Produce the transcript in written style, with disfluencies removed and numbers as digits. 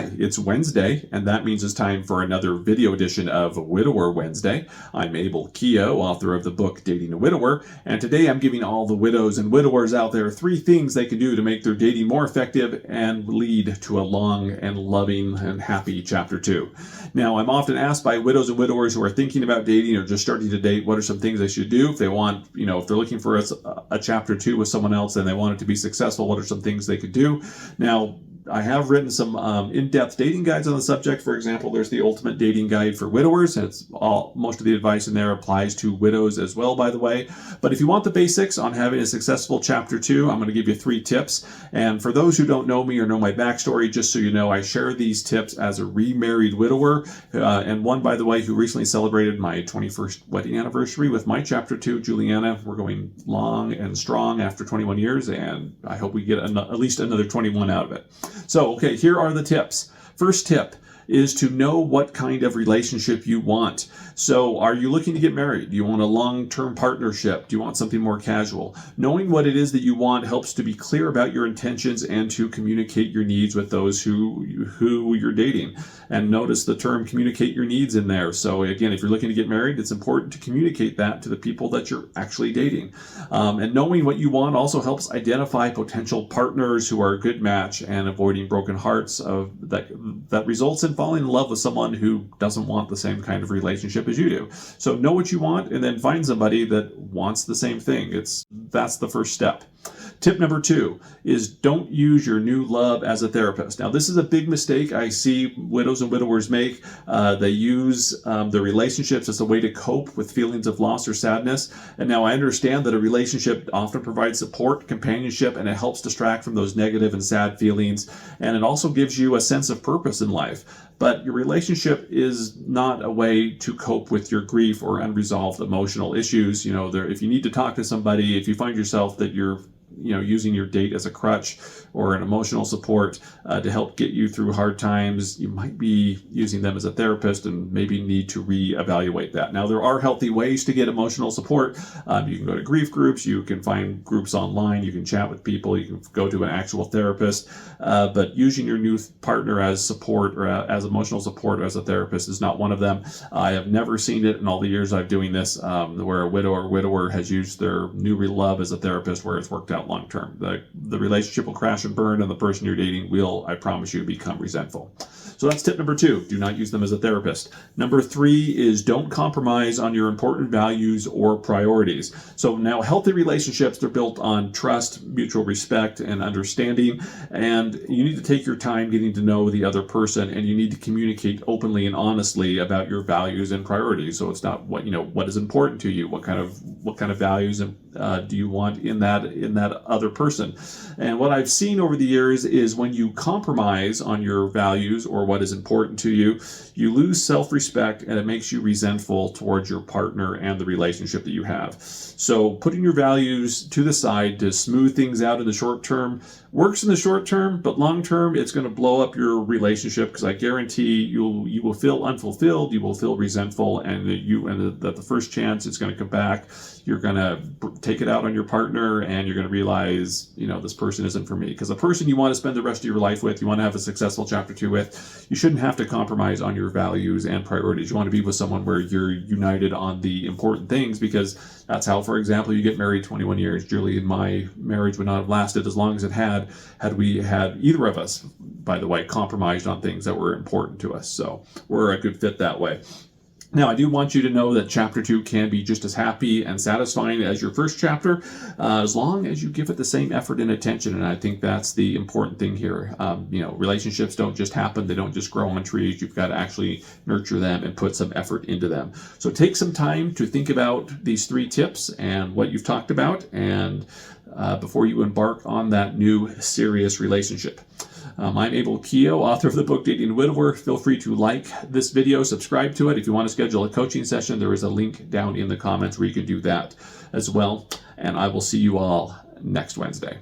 Hi, it's Wednesday, and that means it's time for another video edition of Widower Wednesday. I'm Abel Keough, author of the book Dating a Widower, and today I'm giving all the widows and widowers out there 3 things they can do to make their dating more effective and lead to a long and loving and happy chapter 2. Now, I'm often asked by widows and widowers who are thinking about dating or just starting to date, what are some things they should do if they want, if they're looking for a chapter 2 with someone else and they want it to be successful, what are some things they could do? Now, I have written some in-depth dating guides on the subject. For example, there's the Ultimate Dating Guide for Widowers. And most of the advice in there applies to widows as well, by the way. But if you want the basics on having a successful chapter 2, I'm going to give you 3 tips. And for those who don't know me or know my backstory, just so you know, I share these tips as a remarried widower. And one, by the way, who recently celebrated my 21st wedding anniversary with my chapter 2, Juliana. We're going long and strong after 21 years, and I hope we get at least another 21 out of it. So, okay, here are the tips. First tip is to know what kind of relationship you want. So are you looking to get married? Do you want a long-term partnership? Do you want something more casual? Knowing what it is that you want helps to be clear about your intentions and to communicate your needs with those who you're dating. And notice the term communicate your needs in there. So again, if you're looking to get married, it's important to communicate that to the people that you're actually dating. And knowing what you want also helps identify potential partners who are a good match and avoiding broken hearts that results in falling in love with someone who doesn't want the same kind of relationship as you do. So know what you want and then find somebody that wants the same thing. That's the first step. Tip number 2 is don't use your new love as a therapist. Now, this is a big mistake I see widows and widowers make. They use the relationships as a way to cope with feelings of loss or sadness. And now I understand that a relationship often provides support, companionship, and it helps distract from those negative and sad feelings. And it also gives you a sense of purpose in life. But your relationship is not a way to cope with your grief or unresolved emotional issues. If you need to talk to somebody, if you find yourself that you're using your date as a crutch or an emotional support to help get you through hard times, you might be using them as a therapist and maybe need to reevaluate that. Now, there are healthy ways to get emotional support. You can go to grief groups, you can find groups online, you can chat with people, you can go to an actual therapist, but using your new partner as support or as emotional support or as a therapist is not one of them. I have never seen it in all the years I've doing this where a widow or widower has used their new love as a therapist where it's worked out long term. The relationship will crash and burn, and the person you're dating will, I promise you, become resentful. So that's tip number 2. Do not use them as a therapist. Number 3 is don't compromise on your important values or priorities. So now healthy relationships, they're built on trust, mutual respect, and understanding. And you need to take your time getting to know the other person, and you need to communicate openly and honestly about your values and priorities. So it's not what is important to you, what kind of values do you want in that other person. And what I've seen over the years is when you compromise on your values or what is important to you, you lose self-respect and it makes you resentful towards your partner and the relationship that you have. So putting your values to the side to smooth things out in the short term works in the short term, but long term it's going to blow up your relationship, because I guarantee you will feel unfulfilled, you will feel resentful, and that the first chance it's going to come back, you're going to take it out on your partner, and you're going to realize, this person isn't for me. Because the person you want to spend the rest of your life with, you want to have a successful chapter 2 with, you shouldn't have to compromise on your values and priorities. You want to be with someone where you're united on the important things, because that's how, for example, you get married 21 years. Julie and my marriage would not have lasted as long as it had we had either of us, by the way, compromised on things that were important to us. So we're a good fit that way. Now, I do want you to know that chapter 2 can be just as happy and satisfying as your first chapter, as long as you give it the same effort and attention. And I think that's the important thing here. Relationships don't just happen. They don't just grow on trees. You've got to actually nurture them and put some effort into them. So take some time to think about these 3 tips and what you've talked about, and before you embark on that new serious relationship. I'm Abel Keough, author of the book Dating a Widower. Feel free to like this video, subscribe to it. If you want to schedule a coaching session, there is a link down in the comments where you can do that as well. And I will see you all next Wednesday.